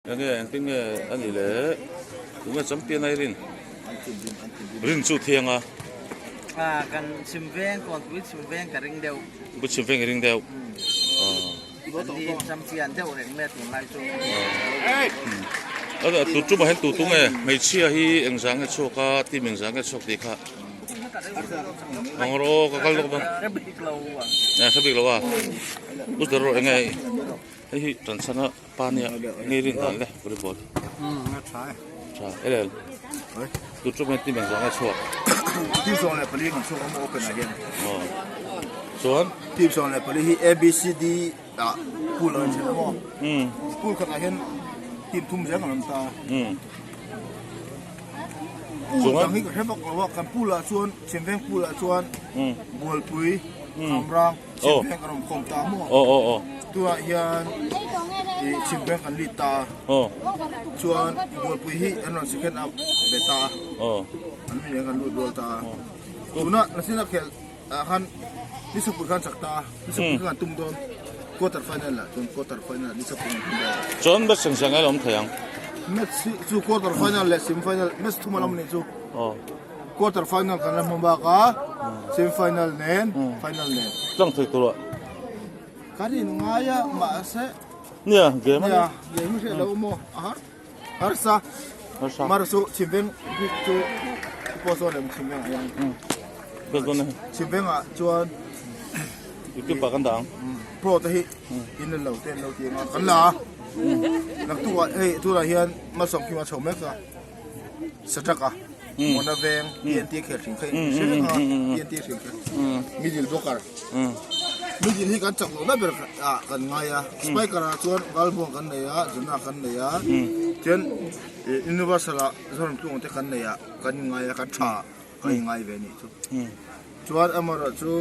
Yang ting ani le tunga champion ai rin chu thianga kan simveng kon tu simveng ka ring deu bu chimfeng ring deu di champion deu reng me tu lai chu ada tu chu ma hen tu tunga mai chia hi engzang e choka ti mengzang e chok ti kha angro ka kal lo ba big low na sabik lo wa us daro engai hi tan sana pania ngi rin dal le volleyball cha elel tu chu ma ti mengzang e chokทีมสองเนี่ยผลิตของช่วงเขาโอเปนอะไรเนี่ย ส่วน ทีมสองเนี่ยผลิต A B C D พูดเลยใช่ไหมพูดขนาดเห็นทีมทุ่มเสียงของน้ำตาพูดอย่างนี้ก็แค่บอกว่าการพูดละส่วนเชียงแพงพูดละส่วนบัวปุยคำรางเชียงแพงกับคมตาหม้อตัวเฮียนเชียงแพงกันลิตาส่วนบัวปุยที่อันนั้นสิเคนอัพเบตาอันนี้ยังกันดูดวงตาตัวนั้นนั่นสินักเขียนฮันนี่สุดการจักตานี่สุดการตุ้มโดนควอเตอร์ไฟนอลละจนควอเตอร์ไฟนอลนี่สุดการตุ้มโดนจนแบบเสียงไอ้ลมเถียงแมตช์สู่ควอเตอร์ไฟนอลและซิมไฟนอลแมตช์ทุ่มลำนี้สู่ควอเตอร์ไฟนอลกันแล้วมันบ้าซิมไฟนอลเน้นไฟนอลเน้นต้องถึงตัวการที่ง่ายมาเสเนี่ยเกมเนี่ยเกมไม่ใช่เราโม่ฮาร์ซ่ามาร์ซูชิมเวงที่จู่โพสต์เลยชิมเวงอะไรก็ตัวนี้ชิมเวงจวนอีกปากกันดังโปรตีอินเราเต้นเราเตียงกันละนักตัวตัวเฮียนมาส่งที่มาชมเมกะสจักอะมันเอาเวงเย็นตีเขียนสิงค์ใช่ไหมครับเย็นตีสิงค์มีดิลบุกร์มีดิลที่กันจับเราได้เป็นกันง่ายสไปค์กันชวนกัลบงกันเลยจุน่ากันเลยเช่นอินโนเวชั่นละส่วนตัวที่กันเลยกันง่ายกันช้ากันง่ายเวนี่ชวนอเมริกา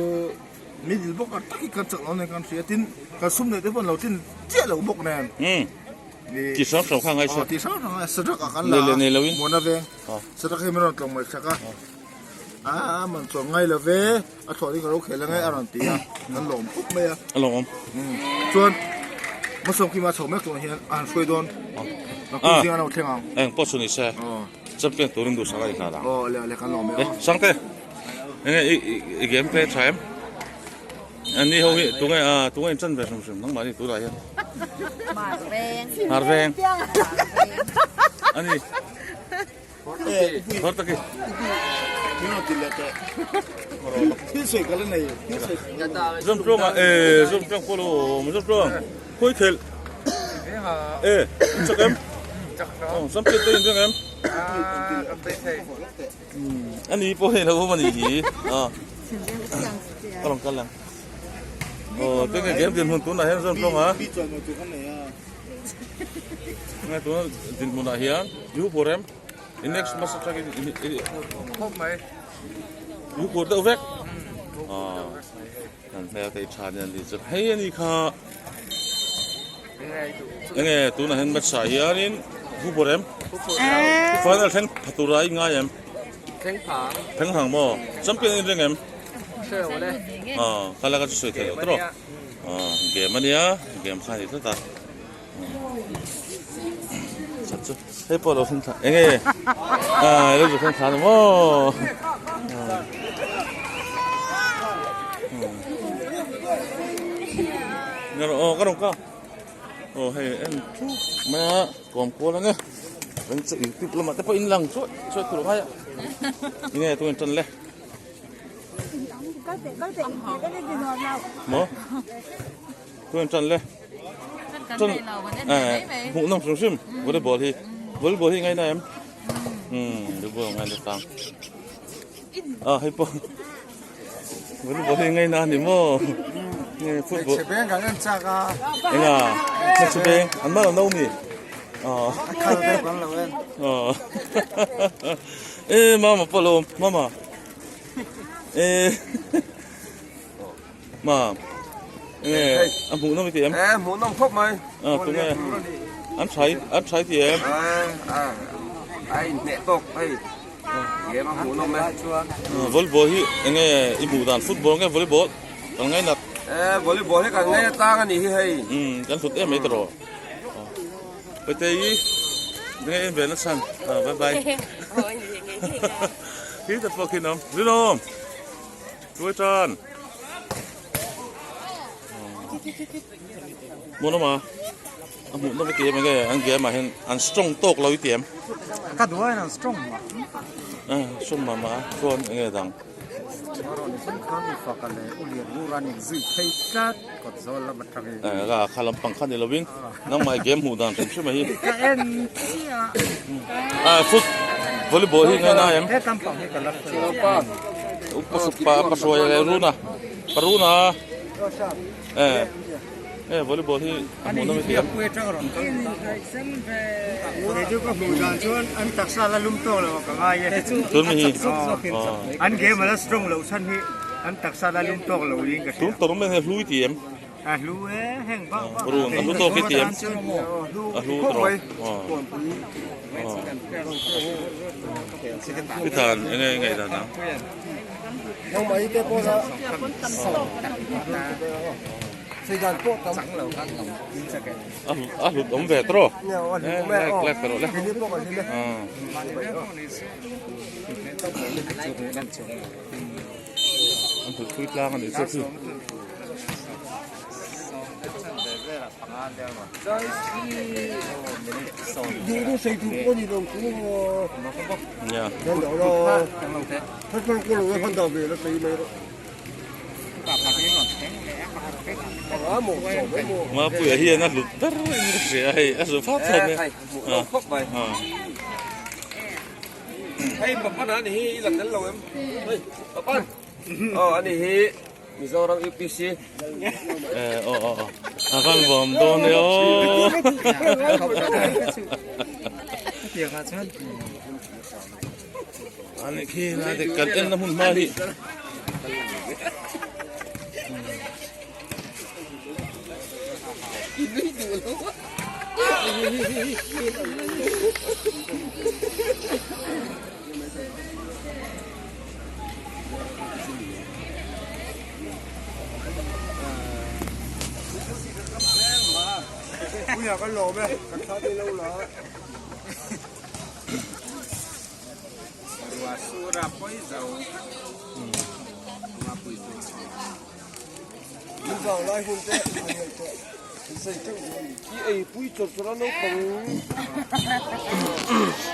มีดิลบุกร์ตั้งกันจับเราในการเสียทิ้งกันสุ่มในที่พวกเราทิ้งเจ้าเราบุกแน่ที่สองข้างไงสิที่สองข้างไงสจักกันละมันเอาเวงสจักให้มันตรงมาสักมันส่งไงเลยเว้ยถอดที่เขาเขียนแล้วไงอารมณ์ตีนั่นหลงปุ๊บไหมหลงส่วนมาส่งที่มาชมแม่ตัวเฮียช่วยโดนแล้วก็จริงๆเราเที่ยงพอสุนิเซ่จะเป็นตัวนึงดูสักอะไรกันล่ะเลยกันหลงไหมสังเกตอีกเกมเพลย์ไทม์อันนี้เขาตัวไงจันแบบสมๆน้องมาดิตัวอะไรมาแรงอันนี้ทอดตะกี้นี่น่ากินเลยแกที่สวยกันเลยที่สวยร่มร่มร่มร่มโคโลมันร่มร่มคุยเถอะจักเอ็มสัมผัสตัวเองจักเอ็มอันนี้พอเห็นแล้วมันอีกลองตัวเกมเดินหุ่นตัวไหนเห็นร่มร่มฮะไงตัวดินมุนอาเฮียนยูโปรแรมnext masa lagi kok mai you go the back kan saya tai channel ni je hey ni kha enge tu na hen mat sa hianin hu borem final theng phaturai nga yam theng hang mo champion ni rengem khala ka soi thelo tro game ania game khani taให้พอเราขึ้นขาเงี้ยเราอยู่ขึ้นขาหรือว่างั้นก็ลงก็ให้เอ็นมากลมโค้งแล้วเงี้ยเป็นสิ่งที่เรามาแต่พออินหลังช่วยตัวให้ยังไงตัวเองจนเลยหมอตัวเองจนเลยจนหูน้ำชุ่มๆวอลเลย์บอลที่ไงนะเอ็มดูบอลไงจะตังให้ปอวอลเลย์บอลที่ไงนะนี่มั้งนี่ฟุตบอลเชฟเองกันเล่นจักรเชฟเองอันนั้นเราโน้มีข้าวเต็มกันเลยมาปอลมมาanh phụ nó mấy tiền muốn nông phúc mày tụi nghe anh sai tiền ai mẹ tộc ai ghé mà muốn nông mày volleyball hi anh nghe ibu dan football nghe volleyball còn ngay nè volleyball hết cả ngay ta cái gì hay cái foot em mấy tờ ไปเตยนี่เบลล์สันบายบายพี่จะพอกินน้ำดูน้ำช่วยจานมุนมามุนต้องไปเกี่ยมันก็อันเกี่ยมาเห็นอันสตรองโต๊ะเราอีเตียม Kedua yang strong lah. สุ่มมาส่วนยังไงต่าง Orang ni pun kami fakal ulian uran yang zui peikat kot zol lah bertagi. ก็คาลัมปังขันเดลวิงนั่งมาเกมหูดังใช่ไหม KN iya. ฟุตวอลเลย์บอลที่ไงนะยัง Tampang ni kalau Siapa? Pasway kay Runa. Paruna. Volleyball hi amo na may tiyan. Medyo ka bulan chuan an taksa la lumto lo ka ngai. Tun mi hi. An game la strong lo san hi an taksa la lumto lo ring ka. Tun torong men hlui tiyan. Lu heng ba. Run ang luto kay tiyan. Lu tro. Pitan ngay dan na. Yang mai te po sa Saidan po tam. Lu dom ve tro. Lek pero lek. Ini po kasi le. Ang tuit lang ang isa si. Dulu saya tu po ni dong ku. Ya. Dan lo. Thật con cô lo con đào về nó thấy mấy đó. Ma pu ya hi na lu tar ni si ai asu fa thon ne. Khóc vậy. Hey, Papa anh hi lần đến lâu em. Hey, Papa. Anh hi Mizoram UPC. Akan bom don yo. Ani ki na de kan en na mun mari. Punya kan lo be. Kan tadi lo lah. Surah poi zau. Đi vào lại hôn tệ. Xây dựng. Ki ai pui chột cho nó không.